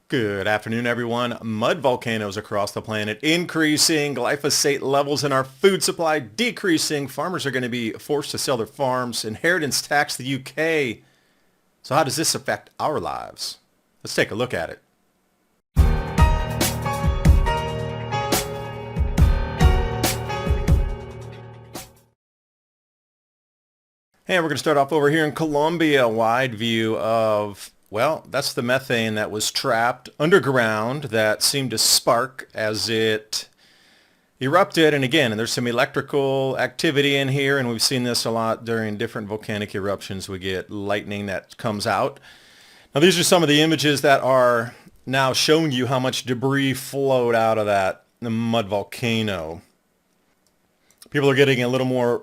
Good afternoon, everyone. Mud volcanoes across the planet increasing, glyphosate levels in our food supply decreasing. Farmers are going to be forced to sell their farms. Inheritance tax the UK. So how does this affect our lives? Let's take a look at it. And we're going to start off over here in Colombia. Wide view of, well, that's the methane that was trapped underground that seemed to spark as it erupted. And again, there's some electrical activity in here, and we've seen this a lot during different volcanic eruptions. We get lightning that comes out. Now, these are some of the images that are now showing you how much debris flowed out of that mud volcano. People are getting a little more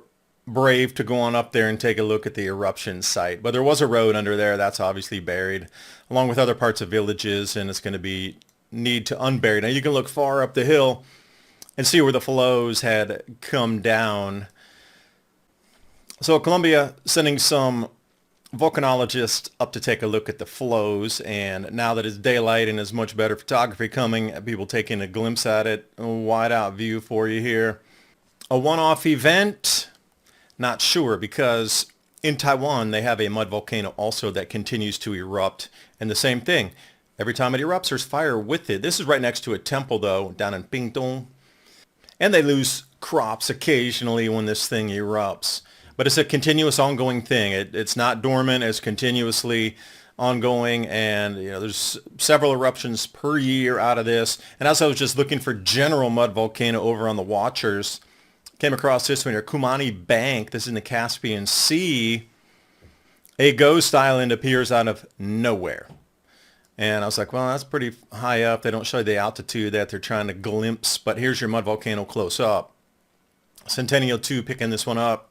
brave to go on up there and take a look at the eruption site. But there was a road under there that's obviously buried, along with other parts of villages, and it's going to need to unbury. Now you can look far up the hill and see where the flows had come down. So Colombia sending some volcanologists up to take a look at the flows, and now that it's daylight and there's much better photography coming, people taking a glimpse at it. A wide out view for you here. A one-off event? Not sure, because in Taiwan they have a mud volcano also that continues to erupt, and the same thing. Every time it erupts, there's fire with it. This is right next to a temple, though, down in Pingtung. And they lose crops occasionally when this thing erupts. But it's a continuous, ongoing thing. It's not dormant. It's continuously ongoing, and there's several eruptions per year out of this. And as I was just looking for general mud volcano over on the Watchers, came across this one here, Kumani Bank. This is in the Caspian Sea. A ghost island appears out of nowhere. And I was like, well, that's pretty high up. They don't show you the altitude that they're trying to glimpse, but here's your mud volcano close up. Centennial 2 picking this one up.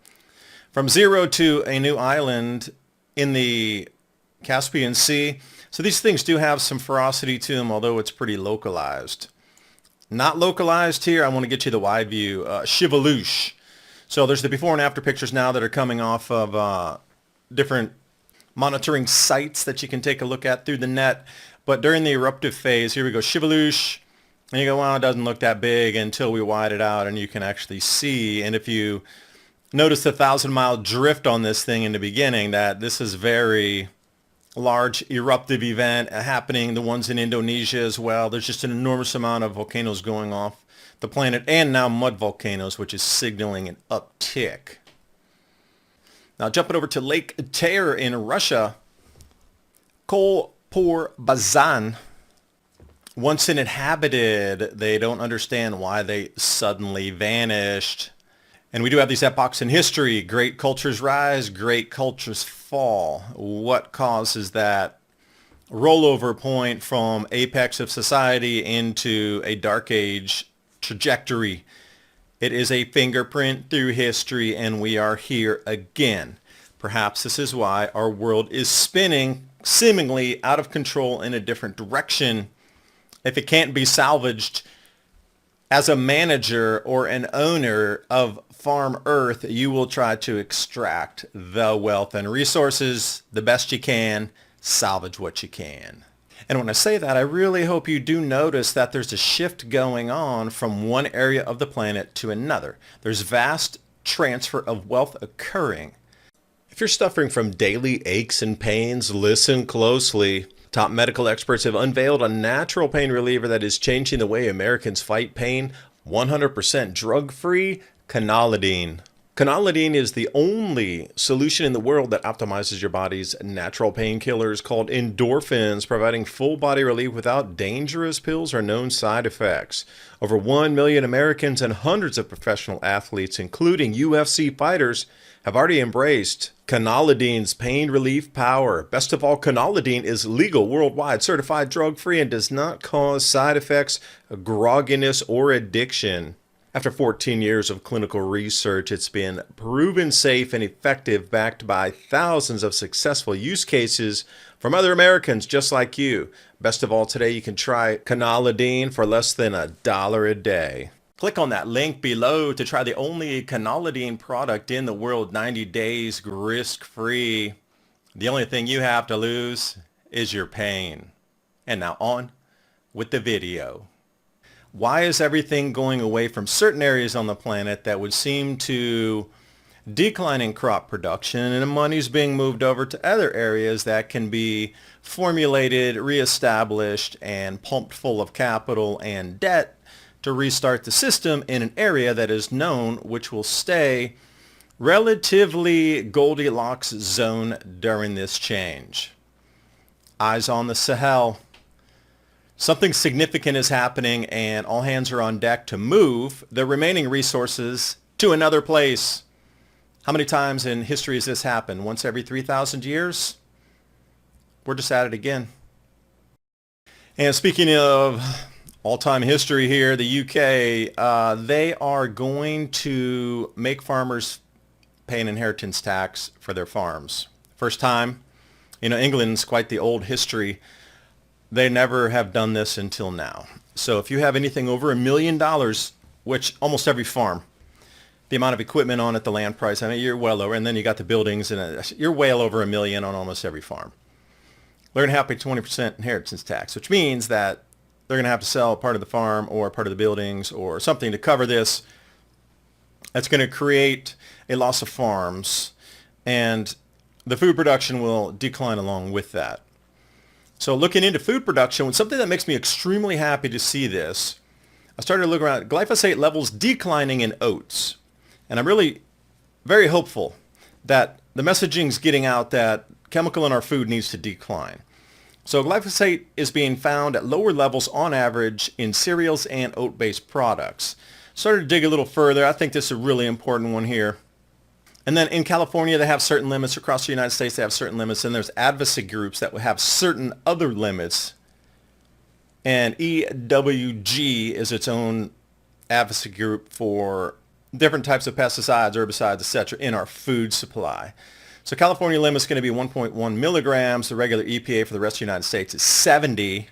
From zero to a new island in the Caspian Sea. So these things do have some ferocity to them, although it's pretty localized. Not localized here. I want to get you the wide view. Shivalush. So there's the before and after pictures now that are coming off of different monitoring sites that you can take a look at through the net. But during the eruptive phase, here we go, Shivalush. And you go, well, it doesn't look that big until we wide it out and you can actually see. And if you notice the 1,000-mile drift on this thing in the beginning, that this is very large eruptive event happening, the ones in Indonesia as well. There's just an enormous amount of volcanoes going off the planet, and now mud volcanoes, which is signaling an uptick. Now jumping over to Lake Ter in Russia, Kolporbazan, once inhabited, they don't understand why they suddenly vanished. And we do have these epochs in history. Great cultures rise, great cultures fall. What causes that rollover point from apex of society into a dark age trajectory? It is a fingerprint through history, and we are here again. Perhaps this is why our world is spinning seemingly out of control in a different direction. If it can't be salvaged as a manager or an owner of Farm Earth, you will try to extract the wealth and resources the best you can, salvage what you can. And when I say that, I really hope you do notice that there's a shift going on from one area of the planet to another. There's vast transfer of wealth occurring. If you're suffering from daily aches and pains, listen closely. Top medical experts have unveiled a natural pain reliever that is changing the way Americans fight pain. 100% drug-free, Canalidine. Canalidine is the only solution in the world that optimizes your body's natural painkillers called endorphins, providing full body relief without dangerous pills or known side effects. Over 1 million Americans and hundreds of professional athletes, including UFC fighters, have already embraced Canalidine's pain relief power. Best of all, Canalidine is legal worldwide, certified drug-free, and does not cause side effects, grogginess, or addiction. After 14 years of clinical research, it's been proven safe and effective, backed by thousands of successful use cases from other Americans just like you. Best of all, today you can try Canalidine for less than $1 a day. Click on that link below to try the only Canalidine product in the world, 90 days risk-free. The only thing you have to lose is your pain. And now on with the video. Why is everything going away from certain areas on the planet that would seem to decline in crop production, and the money's being moved over to other areas that can be formulated, reestablished, and pumped full of capital and debt to restart the system in an area that is known, which will stay relatively Goldilocks zone during this change. Eyes on the Sahel. Something significant is happening, and all hands are on deck to move the remaining resources to another place. How many times in history has this happened? Once every 3,000 years? We're just at it again. And speaking of all-time history here, the UK, they are going to make farmers pay an inheritance tax for their farms. First time. England's quite the old history. They never have done this until now. So if you have anything over $1 million, which almost every farm, the amount of equipment on it, the land price, you're well over, and then you got the buildings, and you're well over $1 million on almost every farm. They're going to have to pay 20% inheritance tax, which means that they're going to have to sell part of the farm or part of the buildings or something to cover this. That's going to create a loss of farms, and the food production will decline along with that. So looking into food production, something that makes me extremely happy to see this, I started to look around glyphosate levels declining in oats. And I'm really very hopeful that the messaging's getting out that chemical in our food needs to decline. So glyphosate is being found at lower levels on average in cereals and oat-based products. Started to dig a little further. I think this is a really important one here. And then in California, they have certain limits. Across the United States, they have certain limits. And there's advocacy groups that will have certain other limits. And EWG is its own advocacy group for different types of pesticides, herbicides, etc. in our food supply. So California limit is going to be 1.1 milligrams. The regular EPA for the rest of the United States is 70.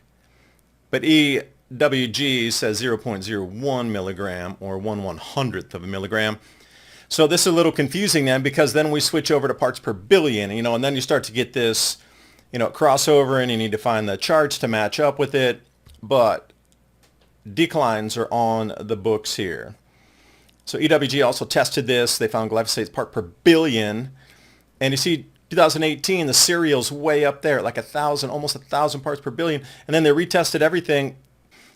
But EWG says 0.01 milligram or 1/100th of a milligram. So this is a little confusing then, because then we switch over to parts per billion, and then you start to get this, crossover, and you need to find the charts to match up with it. But declines are on the books here. So EWG also tested this. They found glyphosate's part per billion. And you see 2018, the cereal's way up there, like 1,000, almost 1,000 parts per billion. And then they retested everything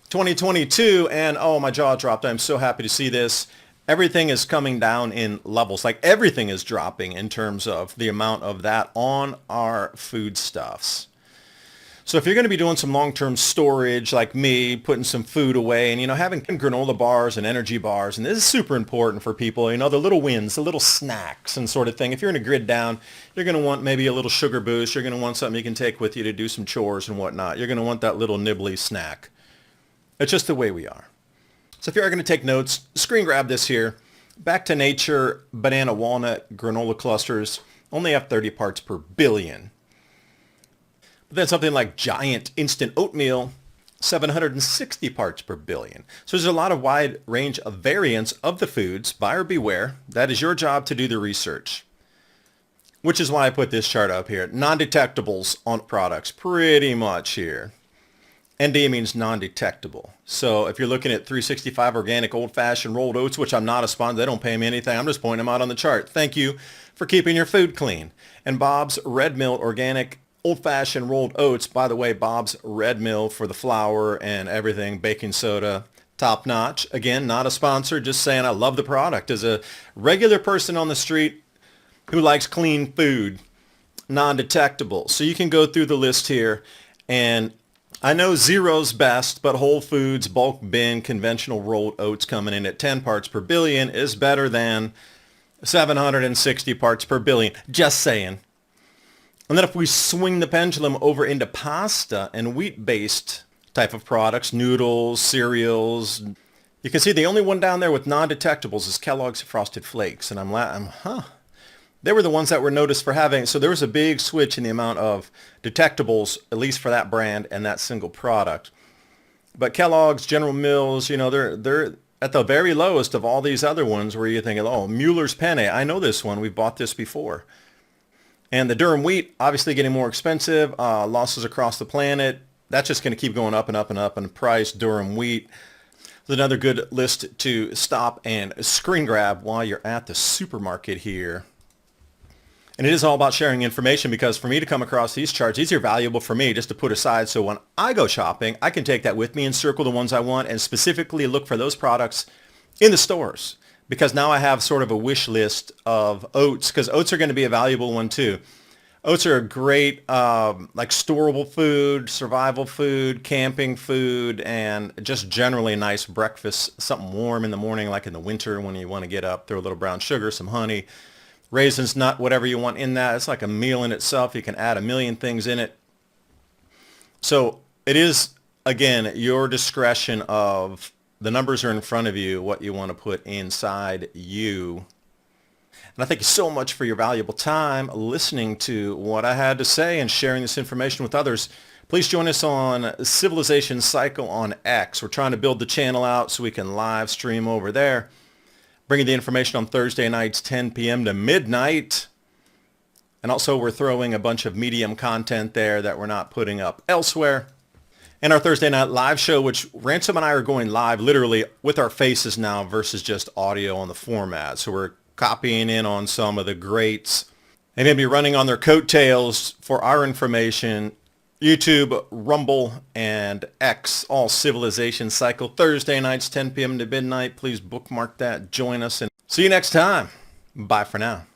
2022, and oh, my jaw dropped. I'm so happy to see this. Everything is coming down in levels. Like everything is dropping in terms of the amount of that on our foodstuffs. So if you're going to be doing some long-term storage like me, putting some food away and, having granola bars and energy bars, and this is super important for people, the little wins, the little snacks and sort of thing. If you're in a grid down, you're going to want maybe a little sugar boost. You're going to want something you can take with you to do some chores and whatnot. You're going to want that little nibbly snack. It's just the way we are. So if you're going to take notes, screen grab this here. Back to nature, banana walnut granola clusters only have 30 parts per billion. But then something like giant instant oatmeal, 760 parts per billion. So there's a lot of wide range of variants of the foods. Buyer beware. That is your job to do the research. Which is why I put this chart up here. Non-detectables on products, pretty much here. ND means non-detectable. So if you're looking at 365 organic old-fashioned rolled oats, which I'm not a sponsor, they don't pay me anything. I'm just pointing them out on the chart. Thank you for keeping your food clean. And Bob's Red Mill organic old-fashioned rolled oats. By the way, Bob's Red Mill for the flour and everything, baking soda, top-notch. Again, not a sponsor, just saying I love the product. As a regular person on the street who likes clean food, non-detectable. So you can go through the list here, and I know zero's best, but Whole Foods bulk bin conventional rolled oats coming in at 10 parts per billion is better than 760 parts per billion. Just saying. And then if we swing the pendulum over into pasta and wheat-based type of products, noodles, cereals, you can see the only one down there with non-detectables is Kellogg's Frosted Flakes. And they were the ones that were noticed for having, so there was a big switch in the amount of detectables, at least for that brand and that single product. But Kellogg's, General Mills, they're at the very lowest of all these other ones where you're thinking, oh, Mueller's Penne, I know this one, we've bought this before. And the durum wheat, obviously getting more expensive, losses across the planet. that's just going to keep going up and up and up in price. Durum wheat is another good list to stop and screen grab while you're at the supermarket here. And it is all about sharing information, because for me to come across these charts, these are valuable for me just to put aside, so when I go shopping, I can take that with me and circle the ones I want and specifically look for those products in the stores. Because now I have sort of a wish list of oats, because oats are going to be a valuable one too. Oats are a great like storable food, survival food, camping food, and just generally a nice breakfast, something warm in the morning, like in the winter when you want to get up, throw a little brown sugar, some honey, raisins, nut, whatever you want in that. It's like a meal in itself. You can add a million things in it. So it is, again, your discretion of the numbers are in front of you, what you want to put inside you. And I thank you so much for your valuable time listening to what I had to say and sharing this information with others. Please join us on Civilization Cycle on X. We're trying to build the channel out so we can live stream over there, bringing the information on Thursday nights, 10 p.m. to midnight. And also we're throwing a bunch of Medium content there that we're not putting up elsewhere. And our Thursday night live show, which Ransom and I are going live literally with our faces now versus just audio on the format. So we're copying in on some of the greats and maybe running on their coattails for our information. YouTube, Rumble, and X, all Civilization Cycle, Thursday nights, 10 p.m. to midnight. Please bookmark that, join us, and see you next time. Bye for now.